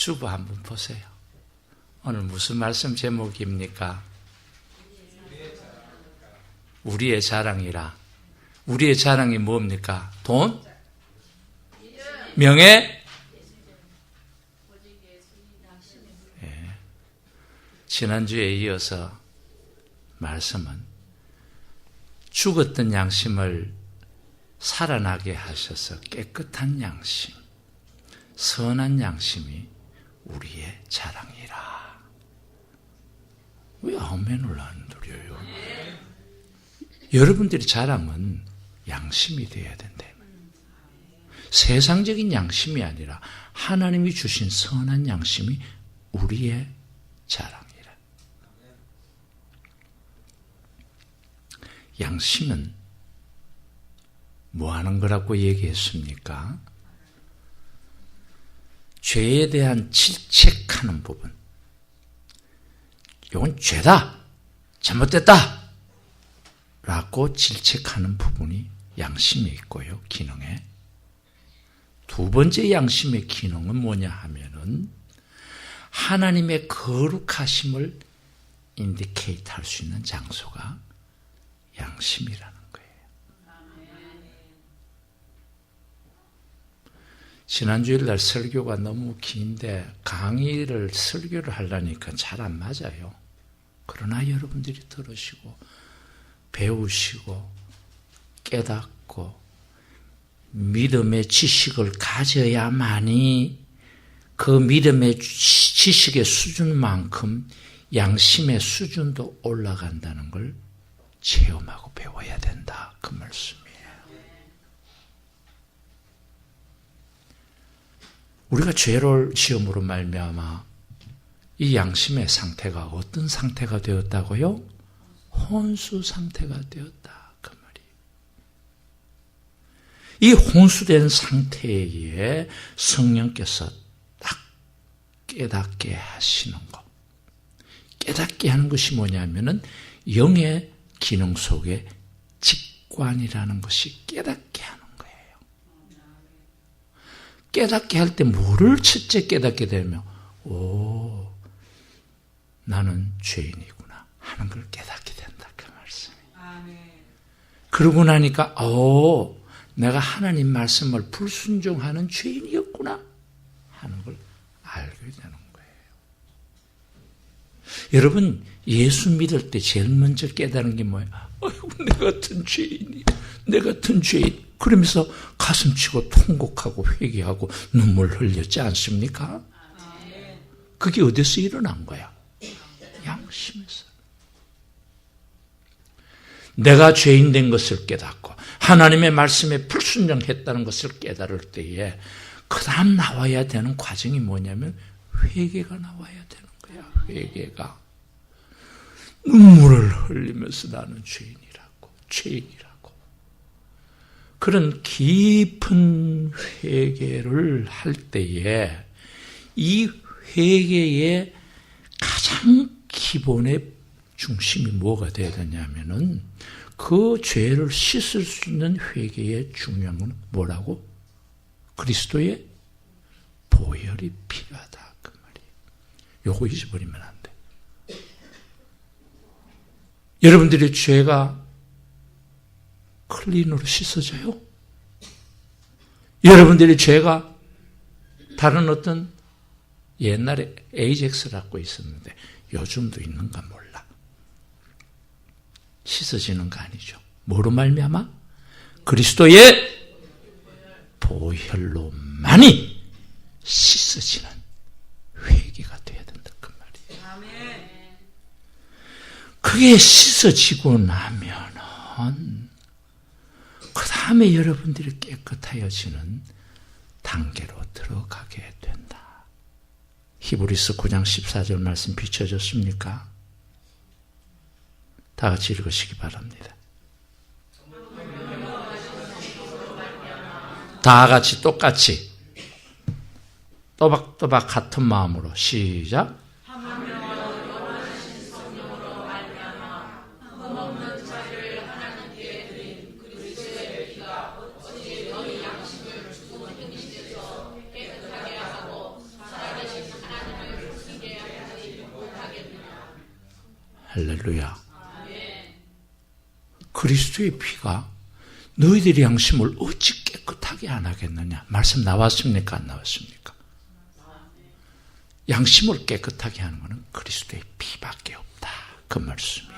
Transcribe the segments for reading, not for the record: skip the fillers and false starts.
주보 한번 보세요. 오늘 무슨 말씀 제목입니까? 우리의 자랑이라. 우리의 자랑이 뭡니까? 돈? 명예? 예. 지난주에 이어서 말씀은 죽었던 양심을 살아나게 하셔서 깨끗한 양심, 선한 양심이 우리의 자랑이라. 왜 아멘을 안 드려요? 여러분들의 자랑은 양심이 되어야 된다. 세상적인 양심이 아니라 하나님이 주신 선한 양심이 우리의 자랑이라. 양심은 뭐 하는 거라고 얘기했습니까? 죄에 대한 질책하는 부분. 이건 죄다, 잘못됐다 라고 질책하는 부분이 양심에 있고요, 기능에. 두 번째 양심의 기능은 뭐냐 하면은 하나님의 거룩하심을 인디케이트 할 수 있는 장소가 양심이라는 거예요. 지난주일 날 설교가 너무 긴데 설교를 하려니까 잘 안 맞아요. 그러나 여러분들이 들으시고 배우시고 깨닫고 믿음의 지식을 가져야만이 그 믿음의 지식의 수준만큼 양심의 수준도 올라간다는 걸 체험하고 배워야 된다. 그 말씀이에요. 우리가 죄를 지음으로 말미암아 이 양심의 상태가 어떤 상태가 되었다고요? 혼수 상태가 되었다. 그 말이에요. 이 혼수된 상태에 성령께서 딱 깨닫게 하시는 것. 깨닫게 하는 것이 뭐냐면은 영의 기능 속에 직관이라는 것이 깨닫게 하는 거예요. 깨닫게 할 때 뭐를 첫째 깨닫게 되면 나는 죄인이구나 하는 걸 깨닫게 된다. 그 말씀이에요. 그러고 나니까 내가 하나님 말씀을 불순종하는 죄인이었구나 하는 걸 알게 되는 거예요. 여러분, 예수 믿을 때 제일 먼저 깨달은 게 뭐예요? 내 같은 죄인이, 내 같은 죄인. 그러면서 가슴 치고 통곡하고 회개하고 눈물 흘렸지 않습니까? 그게 어디서 일어난 거야? 양심에서. 내가 죄인 된 것을 깨닫고 하나님의 말씀에 불순종했다는 것을 깨달을 때에 그 다음 나와야 되는 과정이 뭐냐면 회개가 나와야 되는 거야. 회개가. 눈물을 흘리면서 나는 죄인이라고. 그런 깊은 회개를 할 때에 이 회개의 가장 기본의 중심이 뭐가 되어야 되냐면은 그 죄를 씻을 수 있는 회개의 중요한 건 뭐라고? 그리스도의 보혈이 필요하다. 그 말이에요. 요거 잊어버리면 안 돼. 여러분들의 죄가 클린으로 씻어져요? 여러분들의 죄가 다른 어떤 옛날에 에이젝스라고 있었는데 요즘도 있는가 몰라. 씻어지는 거 아니죠. 뭐로 말미암아? 그리스도의 보혈로만이 씻어지는 회개가 돼야 된다. 그 말이에요. 그게 씻어지고 나면은 그 다음에 여러분들이 깨끗하여지는 단계로 들어가게 된다. 히브리서 9장 14절 말씀 비춰졌습니까? 다 같이 읽으시기 바랍니다. 다 같이 똑같이 또박또박 같은 마음으로 시작. 할렐루야. 그리스도의 피가 너희들의 양심을 어찌 깨끗하게 안 하겠느냐. 말씀 나왔습니까? 안 나왔습니까? 양심을 깨끗하게 하는 것은 그리스도의 피밖에 없다. 그 말씀이에요.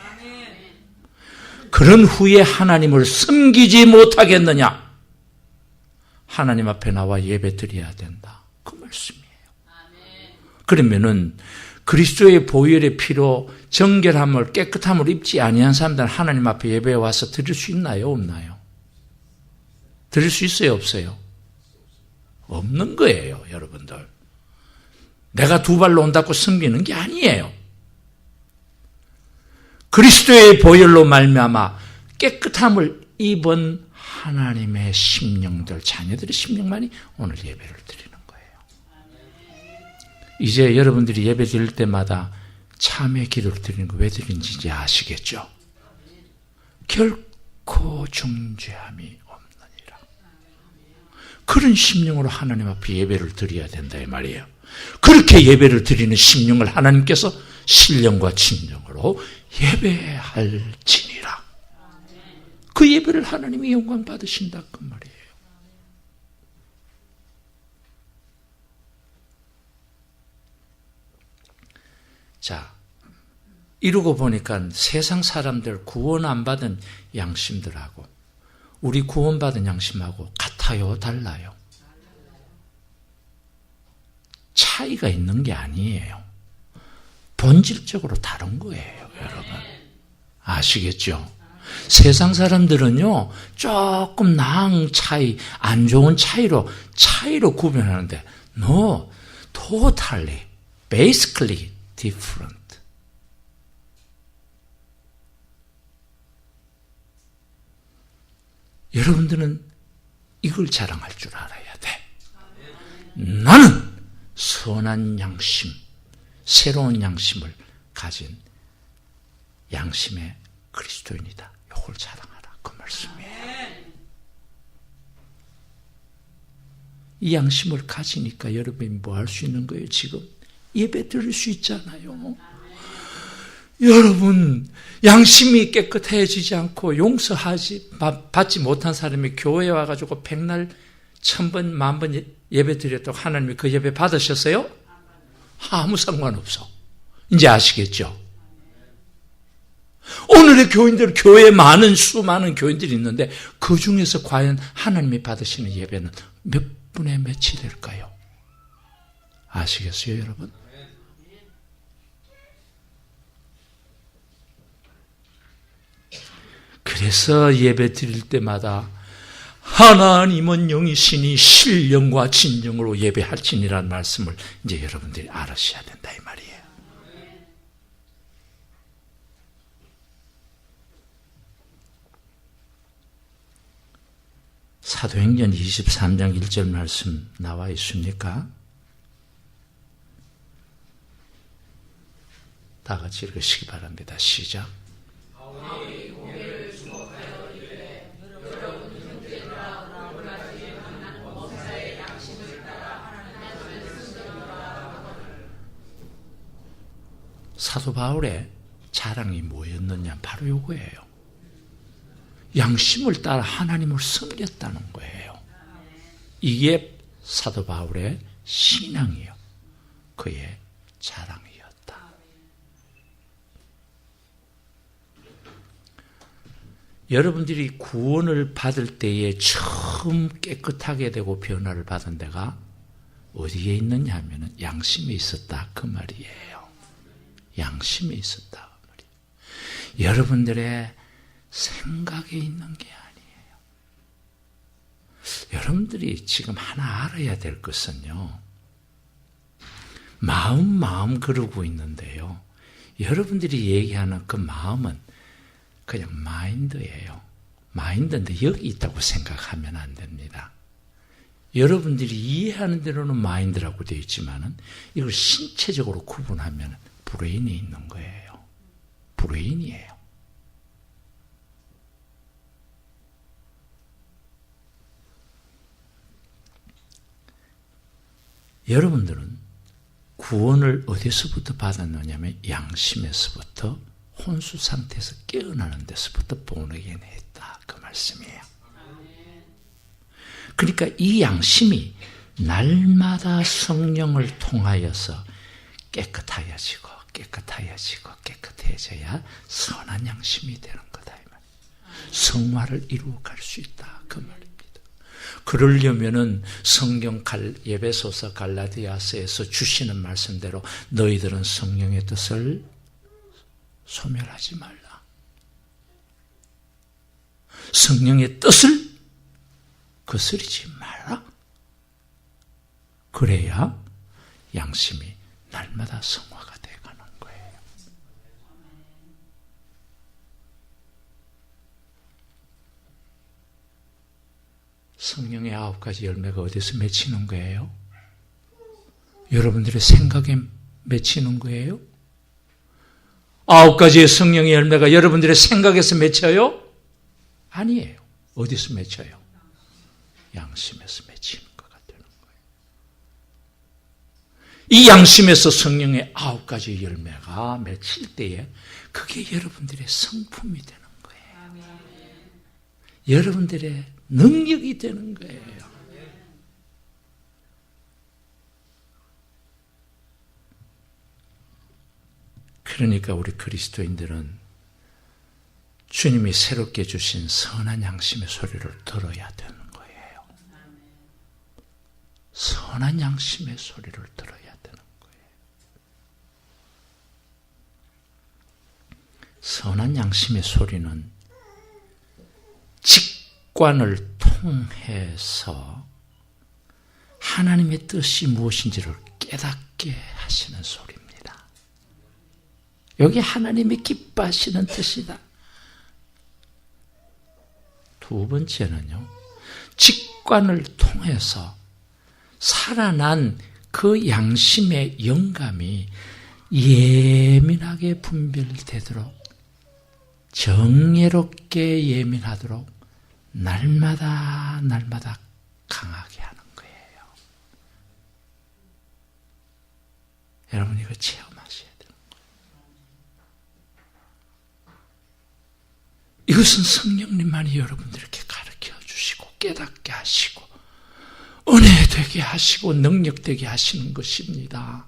그런 후에 하나님을 섬기지 못하겠느냐. 하나님 앞에 나와 예배 드려야 된다. 그 말씀이에요. 그러면은 그리스도의 보혈의 피로 정결함을 깨끗함을 입지 아니한 사람들은 하나님 앞에 예배에 와서 드릴 수 있나요? 없나요? 드릴 수 있어요? 없어요? 없는 거예요, 여러분들. 내가 두 발로 온다고 섬기는 게 아니에요. 그리스도의 보혈로 말미암아 깨끗함을 입은 하나님의 심령들, 자녀들의 심령만이 오늘 예배를 드리는 거예요. 이제 여러분들이 예배 드릴 때마다 참회 기도를 드리는 거 왜 드리는지 이제 아시겠죠? 결코 중죄함이 없느니라. 그런 심령으로 하나님 앞에 예배를 드려야 된다 이 말이에요. 그렇게 예배를 드리는 심령을 하나님께서 신령과 진정으로 예배할지니라. 그 예배를 하나님이 영광 받으신다 그 말이에요. 자, 이러고 보니까 세상 사람들 구원 안 받은 양심들하고 우리 구원받은 양심하고 같아요? 달라요? 차이가 있는 게 아니에요. 본질적으로 다른 거예요, 여러분. 아시겠죠? 세상 사람들은요, 조금 나은 차이, 안 좋은 차이로 구별하는데, no, totally, basically different. 여러분들은 이걸 자랑할 줄 알아야 돼. 나는 선한 양심, 새로운 양심을 가진 양심의 그리스도인이다. 이걸 자랑하라. 그 말씀이에요. 이 양심을 가지니까 여러분이 뭐 할 수 있는 거예요? 지금 예배 드릴 수 있잖아요. 여러분, 양심이 깨끗해지지 않고 받지 못한 사람이 교회에 와가지고 백날 1000번, 10,000번 예배 드렸다고 하나님이 그 예배 받으셨어요? 아무 상관없어. 이제 아시겠죠? 오늘의 교인들, 교회에 수많은 교인들이 있는데 그 중에서 과연 하나님이 받으시는 예배는 몇 분의 몇이 될까요? 아시겠어요, 여러분? 그래서 예배 드릴 때마다 하나님은 영이시니 신령과 진정으로 예배할지니라는 말씀을 이제 여러분들이 알으셔야 된다 이 말이에요. 사도행전 23장 1절 말씀 나와 있습니까? 다 같이 읽으시기 바랍니다. 시작. 사도 바울의 자랑이 뭐였느냐? 바로 이거예요. 양심을 따라 하나님을 섬겼다는 거예요. 이게 사도 바울의 신앙이요. 그의 자랑이었다. 여러분들이 구원을 받을 때에 처음 깨끗하게 되고 변화를 받은 데가 어디에 있느냐 하면 양심에 있었다. 그 말이에요. 양심에 있었다. 여러분들의 생각에 있는 게 아니에요. 여러분들이 지금 하나 알아야 될 것은요. 마음 그러고 있는데요. 여러분들이 얘기하는 그 마음은 그냥 마인드예요. 마인드인데 여기 있다고 생각하면 안 됩니다. 여러분들이 이해하는 대로는 마인드라고 되어 있지만은 이걸 신체적으로 구분하면 브레인이 있는 거예요. 브레인이에요. 여러분들은 구원을 어디서부터 받았느냐면 양심에서부터 혼수 상태에서 깨어나는 데서부터 본어게인 했다. 그 말씀이에요. 그러니까 이 양심이 날마다 성령을 통하여서 깨끗하여지고 깨끗해져야 선한 양심이 되는 거다. 성화를 이루어갈 수 있다. 그 말입니다. 그러려면은 성경 에베소서 갈라디아서에서 주시는 말씀대로 너희들은 성령의 뜻을 소멸하지 말라. 성령의 뜻을 거스르지 말라. 그래야 양심이 날마다 성화가 돼가는 거예요. 성령의 9가지 열매가 어디서 맺히는 거예요? 여러분들의 생각에 맺히는 거예요? 9가지의 성령의 열매가 여러분들의 생각에서 맺혀요? 아니에요. 어디서 맺혀요? 양심에서 맺히는 거가 되는 거예요. 이 양심에서 성령의 9가지 열매가 맺힐 때에 그게 여러분들의 성품이 되는 거예요. 여러분들의 능력이 되는 거예요. 그러니까 우리 그리스도인들은 주님이 새롭게 주신 선한 양심의 소리를 들어야 되는 거예요. 선한 양심의 소리를 들어야 되는 거예요. 선한 양심의 소리는 직관을 통해서 하나님의 뜻이 무엇인지를 깨닫게 하시는 소리입니다. 여기 하나님이 기뻐하시는 뜻이다. 두 번째는요, 직관을 통해서 살아난 그 양심의 영감이 예민하게 분별되도록, 정예롭게 예민하도록 날마다 강하게 하는 거예요. 여러분 이거 체험하셔야 돼요. 이것은 성령님만이 여러분들에게 가르쳐 주시고 깨닫게 하시고 은혜 되게 하시고 능력 되게 하시는 것입니다.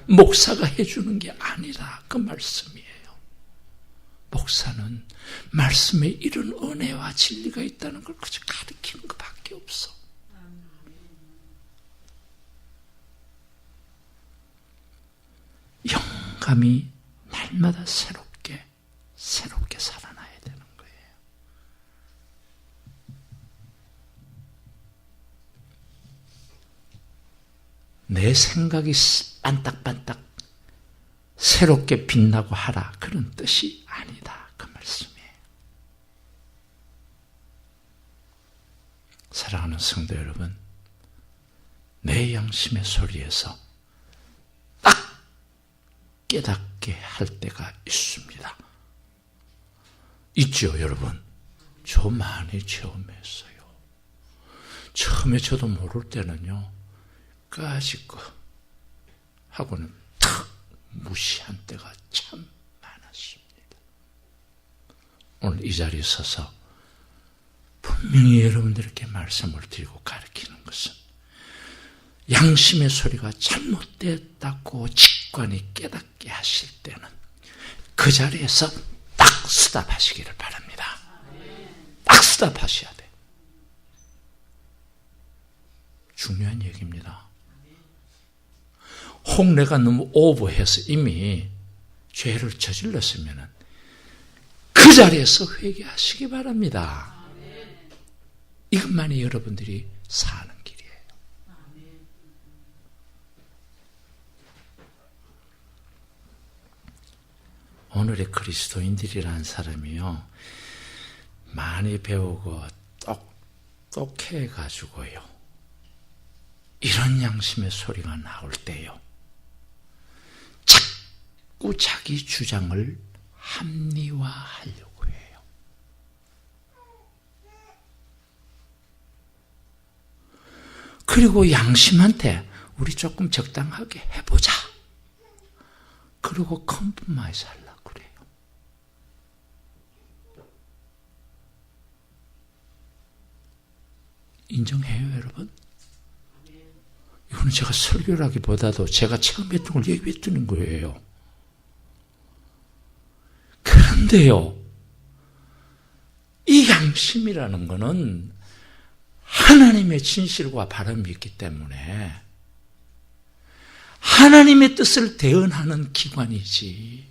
목사가 해주는 게 아니라 그 말씀이에요. 목사는 말씀에 이런 은혜와 진리가 있다는 걸 그저 가르치는 것밖에 없어. 영감이 날마다 새롭게 살아나야 되는 거예요. 내 생각이 반딱반딱 새롭게 빛나고 하라, 그런 뜻이 아니다. 그 말씀이에요. 사랑하는 성도 여러분, 내 양심의 소리에서 딱 깨닫게 할 때가 있습니다. 있죠, 여러분? 저 많이 체험했어요. 처음에 저도 모를 때는요, 까짓 거 하고는 탁 무시한 때가 참 많았습니다. 오늘 이 자리에 서서 분명히 여러분들에게 말씀을 드리고 가르치는 것은 양심의 소리가 잘못됐다고 직관이 깨닫게 하실 때는 그 자리에서 딱 스탑하시기를 바랍니다. 딱 스탑하셔야 돼. 중요한 얘기입니다. 혹 내가 너무 오버해서 이미 죄를 저질렀으면 그 자리에서 회개하시기 바랍니다. 이것만이 여러분들이 사는 길이에요. 오늘의 그리스도인들이라는 사람이요, 많이 배우고 똑똑해가지고요, 이런 양심의 소리가 나올 때요, 자꾸 자기 주장을 합리화하려고 해요. 그리고 양심한테 우리 조금 적당하게 해보자, 그리고 컴프마이즈 하려고 그래요. 인정해요, 여러분? 이거는 제가 설교라기보다도 제가 체험했던 걸 얘기했던 거예요. 그런데요, 이 양심이라는 거는 하나님의 진실과 바람이 있기 때문에 하나님의 뜻을 대언하는 기관이지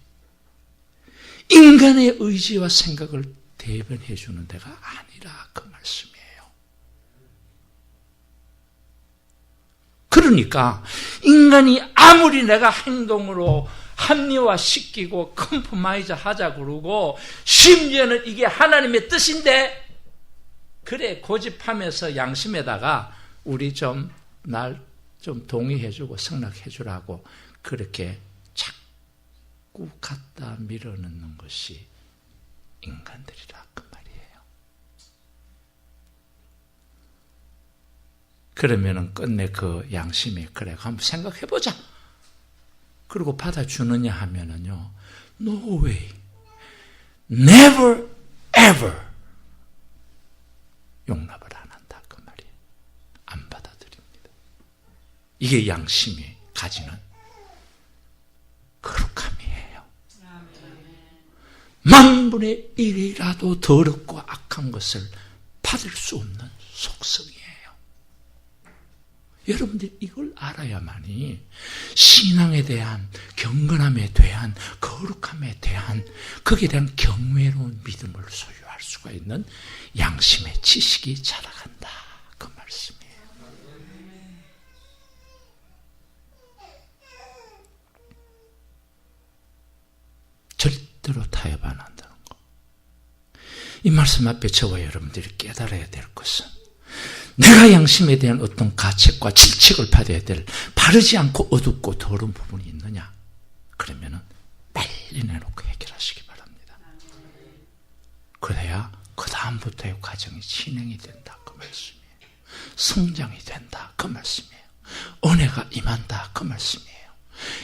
인간의 의지와 생각을 대변해 주는 데가 아니라 그 말씀이에요. 그러니까 인간이 아무리 내가 행동으로 합리화시키고 컴프마이즈 하자 그러고 심지어는 이게 하나님의 뜻인데 그래 고집하면서 양심에다가 우리 날 좀 동의해주고 승낙해주라고 그렇게 자꾸 갖다 밀어넣는 것이 인간들이라 그 말이에요. 그러면은 끝내 그 양심이 그래 한번 생각해보자. 그리고 받아주느냐 하면은요, no way, never, ever 용납을 안 한다 그 말이에요. 안 받아들입니다. 이게 양심이 가지는 거룩함이에요. 만분의 1이라도 더럽고 악한 것을 받을 수 없는 속성이에요. 여러분들 이걸 알아야만이 신앙에 대한 경건함에 대한 거룩함에 대한 거기에 대한 경외로운 믿음을 소유할 수가 있는 양심의 지식이 자라간다 그 말씀이에요. 절대로 타협 안 한다는 거. 이 말씀 앞에 저와 여러분들이 깨달아야 될 것은 내가 양심에 대한 어떤 가책과 질책을 받아야 될 바르지 않고 어둡고 더러운 부분이 있느냐? 그러면은 빨리 내놓고 해결하시기 바랍니다. 그래야 그 다음부터의 과정이 진행이 된다 그 말씀이에요. 성장이 된다 그 말씀이에요. 은혜가 임한다 그 말씀이에요.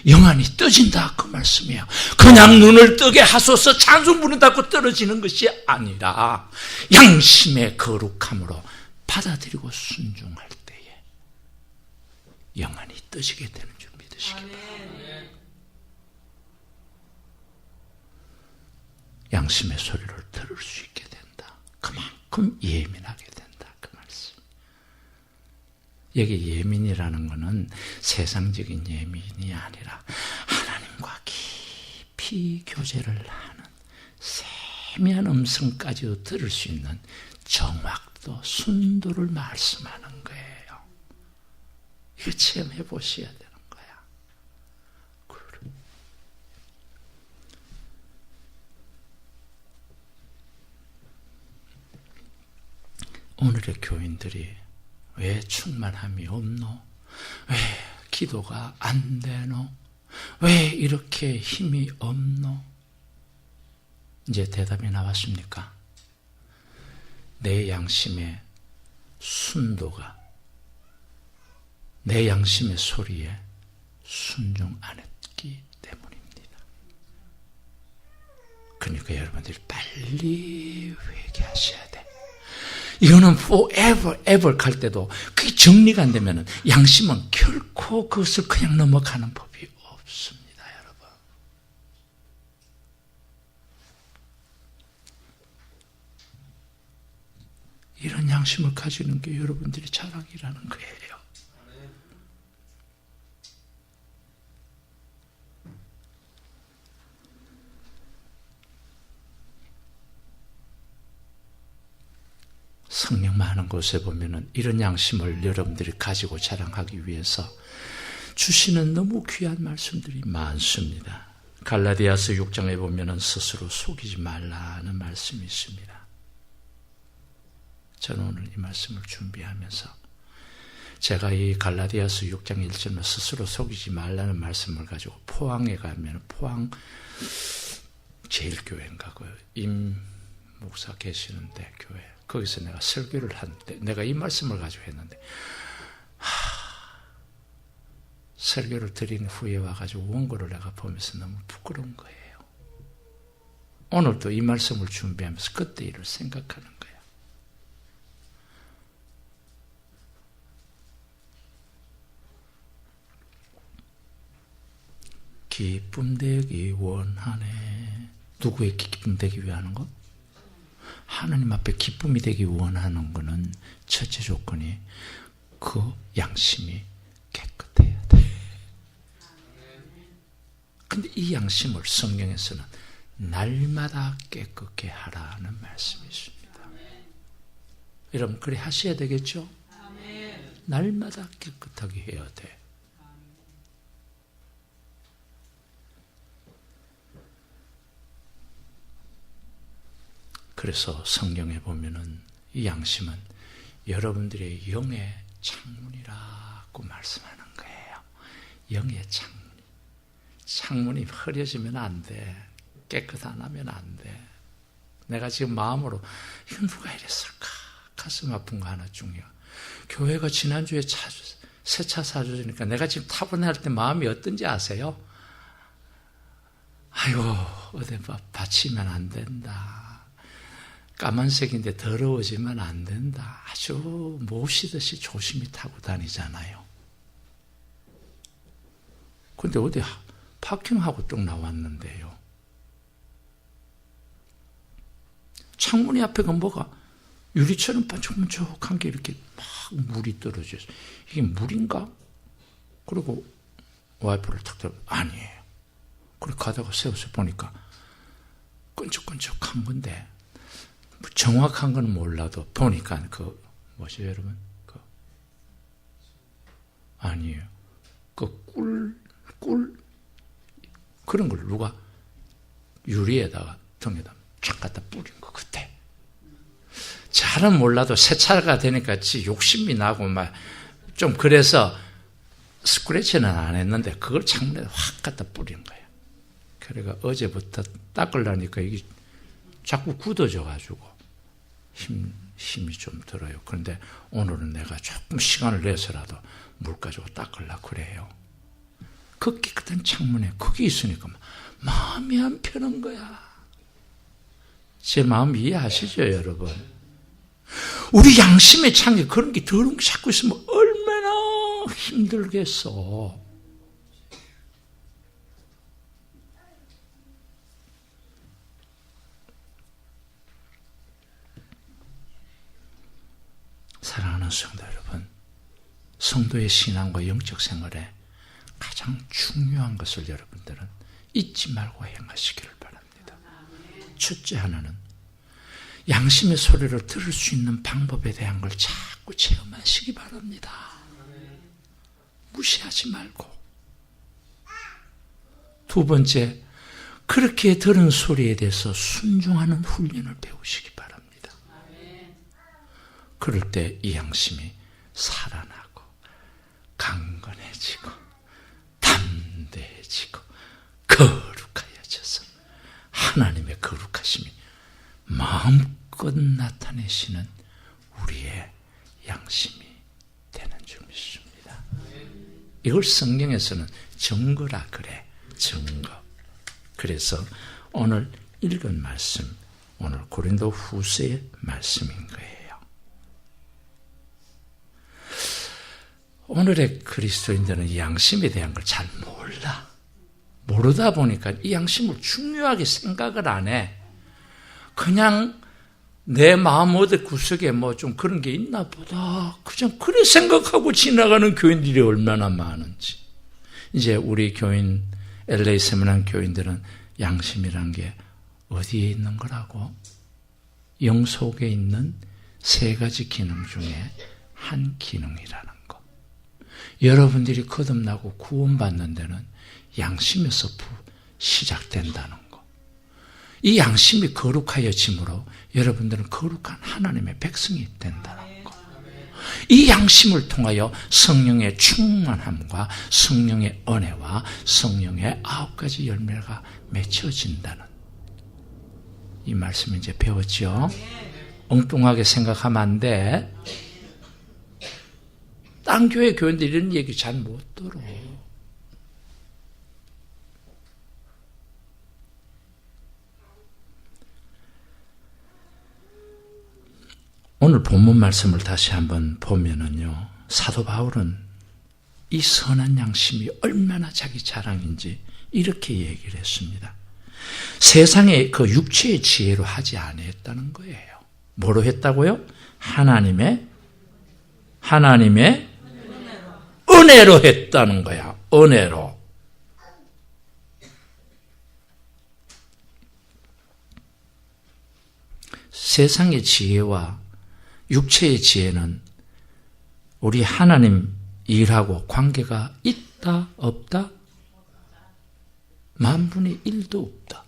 영안이 떠진다 그 말씀이에요. 그냥 눈을 뜨게 하소서 찬송 부른다고 떨어지는 것이 아니라 양심의 거룩함으로 받아들이고 순종할 때에 영안이 떠지게 되는 줄 믿으시기 바랍니다. 양심의 소리를 들을 수 있게 된다. 그만큼 예민하게 된다. 그 말씀. 여기 예민이라는 것은 세상적인 예민이 아니라 하나님과 깊이 교제를 하는 세미한 음성까지도 들을 수 있는 정확도 순도를 말씀하는 거예요. 이거 체험해 보셔야 되는 거야. 오늘의 교인들이 왜 충만함이 없노? 왜 기도가 안 되노? 왜 이렇게 힘이 없노? 이제 대답이 나왔습니까? 내 양심의 순도가 내 양심의 소리에 순종 안 했기 때문입니다. 그러니까 여러분들이 빨리 회개하셔야 돼. 이거는 forever, ever 갈 때도 그게 정리가 안 되면 양심은 결코 그것을 그냥 넘어가는 법이 없습니다, 여러분. 이런 양심을 가지는 게 여러분들이 자랑이라는 거예요. 성령 많은 곳에 보면은 이런 양심을 여러분들이 가지고 자랑하기 위해서 주시는 너무 귀한 말씀들이 많습니다. 갈라디아서 6장에 보면은 스스로 속이지 말라는 말씀이 있습니다. 저는 오늘 이 말씀을 준비하면서 제가 이 갈라디아서 6장 1절로 스스로 속이지 말라는 말씀을 가지고 포항에 가면 포항 제일교회인가 그 임 목사 계시는데 교회 거기서 내가 설교를 하는데 내가 이 말씀을 가지고 했는데 설교를 드린 후에 와가지고 원고를 내가 보면서 너무 부끄러운 거예요. 오늘도 이 말씀을 준비하면서 그때 일을 생각하는 거예요. 기쁨 되기 원하네. 누구의 기쁨 되기 위하는 것? 하나님 앞에 기쁨이 되기 원하는 것은 첫째 조건이 그 양심이 깨끗해야 돼. 근데 이 양심을 성경에서는 날마다 깨끗게 하라는 말씀이 있습니다. 여러분 그래 하셔야 되겠죠? 날마다 깨끗하게 해야 돼. 그래서 성경에 보면은 이 양심은 여러분들의 영의 창문이라고 말씀하는 거예요. 영의 창문. 창문이 흐려지면 안 돼. 깨끗 안 하면 안 돼. 내가 지금 마음으로 이건 누가 이랬을까? 가슴 아픈 거 하나 중요. 교회가 지난주에 새 차 사주니까 내가 지금 타고 날 때 마음이 어떤지 아세요? 아이고 어디 받치면 안 된다. 까만색인데 더러워지면 안 된다. 아주 모시듯이 조심히 타고 다니잖아요. 근데 어디 파킹하고 뚝 나왔는데요. 창문이 앞에가 뭐가 유리처럼 반짝반짝한 게 이렇게 막 물이 떨어져서 이게 물인가? 그리고 와이퍼를 탁 들어 아니에요. 그리고 가다가 세워서 보니까 끈적끈적한 건데 정확한 건 몰라도 보니까 뭐죠 여러분? 아니에요. 꿀 그런 걸 누가 유리에다가 등에다 쫙 갖다 뿌린 거 그때. 잘은 몰라도 새 차가 되니까 욕심이 나고 막 좀 그래서 스크래치는 안 했는데 그걸 창문에 확 갖다 뿌린 거예요. 그래가 어제부터 닦으려니까 이게 자꾸 굳어져가지고 힘이 좀 들어요. 그런데 오늘은 내가 조금 시간을 내서라도 물 가지고 닦으려고 그래요. 그 깨끗한 창문에 그게 있으니까 마음이 안 편한 거야. 제 마음 이해하시죠, 여러분? 우리 양심의 창에 그런 게 더러운 게 자꾸 있으면 얼마나 힘들겠어. 사랑하는 성도 여러분, 성도의 신앙과 영적 생활에 가장 중요한 것을 여러분들은 잊지 말고 행하시기를 바랍니다. 첫째 하나는 양심의 소리를 들을 수 있는 방법에 대한 걸 자꾸 체험하시기 바랍니다. 무시하지 말고. 두 번째, 그렇게 들은 소리에 대해서 순종하는 훈련을 배우시기 바랍니다. 그럴 때 이 양심이 살아나고 강건해지고 담대해지고 거룩하여져서 하나님의 거룩하심이 마음껏 나타내시는 우리의 양심이 되는 줄 믿습니다. 이걸 성경에서는 증거라 그래. 증거. 그래서 오늘 읽은 말씀, 오늘 고린도 후서의 말씀인 거예요. 오늘의 그리스도인들은 이 양심에 대한 걸 잘 몰라. 모르다 보니까 이 양심을 중요하게 생각을 안 해. 그냥 내 마음 어디 구석에 뭐 좀 그런 게 있나 보다. 그냥 그래 생각하고 지나가는 교인들이 얼마나 많은지. 이제 우리 교인, LA 세미나 교인들은 양심이란 게 어디에 있는 거라고? 영 속에 있는 세 가지 기능 중에 한 기능이라는 거. 여러분들이 거듭나고 구원받는 데는 양심에서 시작된다는 거. 이 양심이 거룩하여짐으로 여러분들은 거룩한 하나님의 백성이 된다는 거. 이 양심을 통하여 성령의 충만함과 성령의 은혜와 성령의 9가지 열매가 맺혀진다는 이 말씀 이제 배웠죠? 엉뚱하게 생각하면 안 돼. 딴 교회 교인들이 이런 얘기 잘 못 들어. 오늘 본문 말씀을 다시 한번 보면은요, 사도 바울은 이 선한 양심이 얼마나 자기 자랑인지 이렇게 얘기를 했습니다. 세상의 그 육체의 지혜로 하지 아니했다는 거예요. 뭐로 했다고요? 하나님의 은혜로 했다는 거야. 은혜로. 세상의 지혜와 육체의 지혜는 우리 하나님 일하고 관계가 있다 없다? 만분의 1도 없다.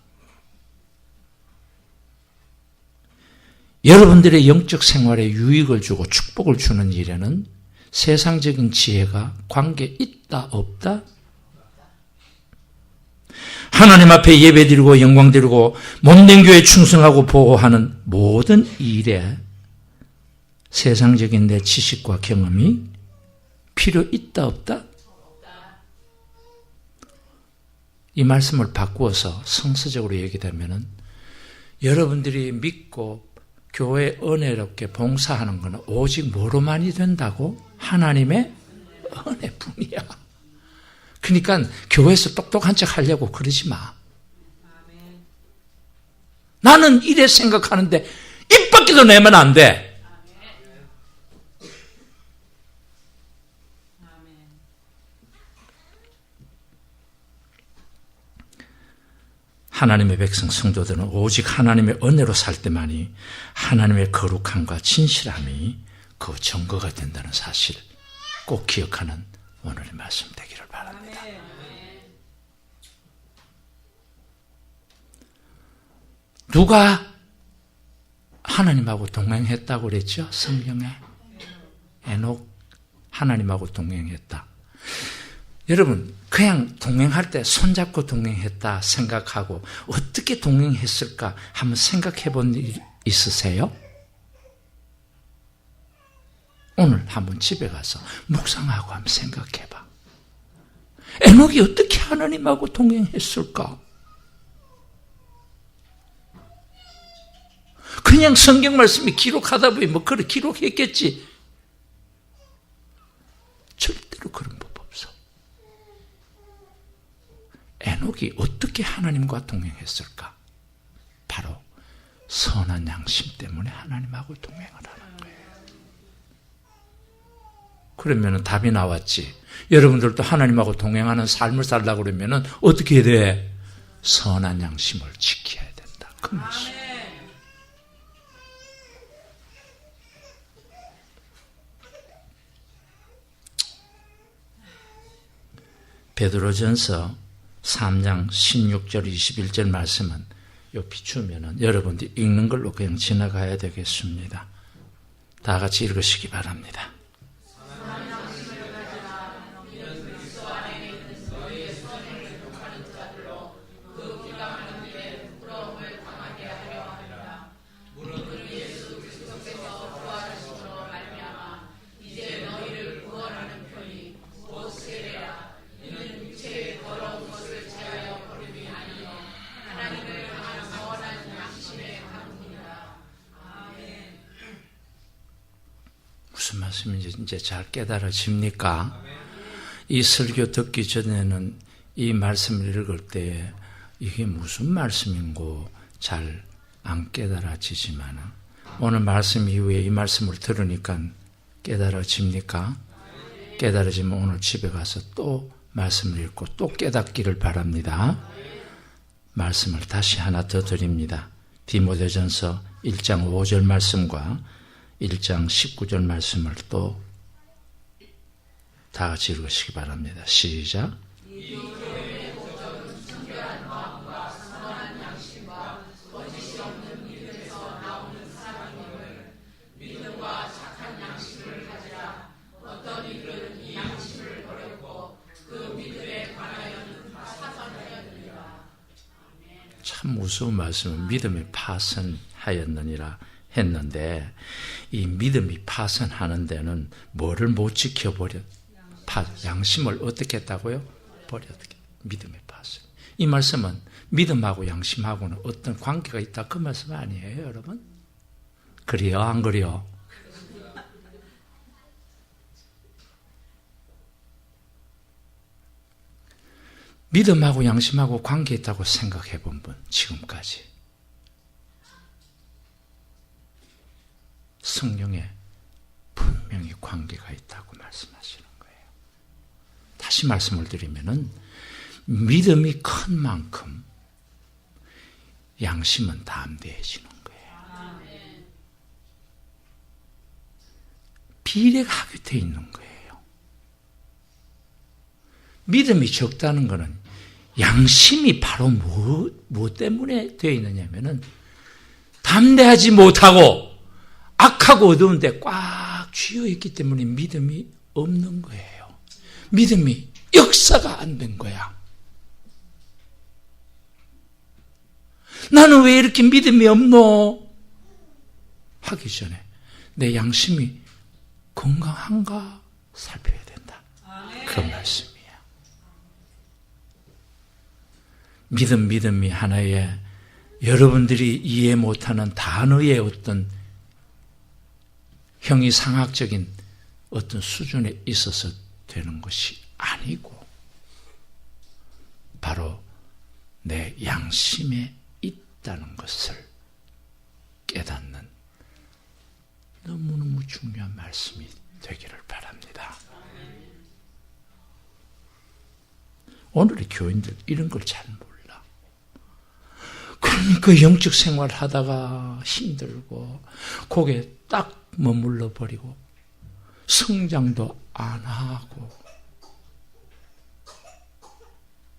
여러분들의 영적 생활에 유익을 주고 축복을 주는 일에는 세상적인 지혜가 관계 있다 없다? 하나님 앞에 예배드리고 영광드리고 몸된 교회에 충성하고 보호하는 모든 일에 세상적인 내 지식과 경험이 필요 있다 없다? 이 말씀을 바꾸어서 성서적으로 얘기되면은 여러분들이 믿고 교회 은혜롭게 봉사하는 것은 오직 뭐로만이 된다고? 하나님의 은혜뿐이야. 그러니까 교회에서 똑똑한 척 하려고 그러지 마. 나는 이래 생각하는데 입 밖에도 내면 안 돼. 하나님의 백성 성도들은 오직 하나님의 은혜로 살 때만이 하나님의 거룩함과 진실함이 그 증거가 된다는 사실을 꼭 기억하는 오늘의 말씀 되기를 바랍니다. 누가 하나님하고 동행했다고 그랬죠? 성경에 에녹 하나님하고 동행했다. 여러분 그냥 동행할 때 손잡고 동행했다 생각하고 어떻게 동행했을까 한번 생각해 본 일 있으세요? 오늘 한번 집에 가서 묵상하고 한번 생각해 봐. 에녹이 어떻게 하나님하고 동행했을까? 그냥 성경 말씀이 기록하다 보니 뭐 그래 기록했겠지. 절대로 그런 법 없어. 에녹이 어떻게 하나님과 동행했을까? 바로 선한 양심 때문에 하나님하고 동행을 하는 거예요. 그러면 답이 나왔지. 여러분들도 하나님하고 동행하는 삶을 살려고 그러면 어떻게 해야 돼? 선한 양심을 지켜야 된다. 그 말씀. 베드로전서 3장 16절 21절 말씀은 요 비추면은 여러분들이 읽는 걸로 그냥 지나가야 되겠습니다. 다 같이 읽으시기 바랍니다. 무슨 말씀인지 이제 잘 깨달아집니까? 이 설교 듣기 전에는 이 말씀을 읽을 때 이게 무슨 말씀인고 잘 안 깨달아지지만 오늘 말씀 이후에 이 말씀을 들으니까 깨달아집니까? 깨달아지면 오늘 집에 가서 또 말씀을 읽고 또 깨닫기를 바랍니다. 말씀을 다시 하나 더 드립니다. 디모데전서 1장 5절 말씀과 1장 19절 말씀을 또 다 같이 읽으시기 바랍니다. 시작. 참 무서운 말씀은 믿음이 파선하였느니라 했는데 이 믿음이 파선하는 데는 뭐를 못 지켜버려? 양심을 어떻게 했다고요? 버렸다. 믿음의 파선. 이 말씀은 믿음하고 양심하고는 어떤 관계가 있다 그 말씀 아니에요 여러분? 그래요 안 그래요? 믿음하고 양심하고 관계있다고 생각해 본 분, 지금까지. 성령에 분명히 관계가 있다고 말씀하시는 거예요. 다시 말씀을 드리면은 믿음이 큰 만큼 양심은 담대해지는 거예요. 비례하게 돼 있는 거예요. 믿음이 적다는 것은 양심이 바로 뭐 때문에 되어 있느냐면은 담대하지 못하고 악하고 어두운 데 꽉 쥐어 있기 때문에 믿음이 없는 거예요. 믿음이 역사가 안 된 거야. 나는 왜 이렇게 믿음이 없노? 하기 전에 내 양심이 건강한가 살펴야 된다. 그런 말씀이에요. 믿음이 하나의 여러분들이 이해 못하는 단어의 어떤 형이상학적인 어떤 수준에 있어서 되는 것이 아니고 바로 내 양심에 있다는 것을 깨닫는 너무너무 중요한 말씀이 되기를 바랍니다. 오늘의 교인들 이런 걸 잘 몰라. 그러니까 영적 생활 하다가 힘들고 고개 딱 머물러 버리고 성장도 안 하고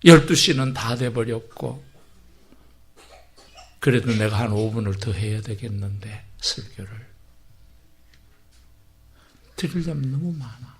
12시는 다 돼버렸고 그래도 내가 한 5분을 더 해야 되겠는데 설교를 드리려면 너무 많아.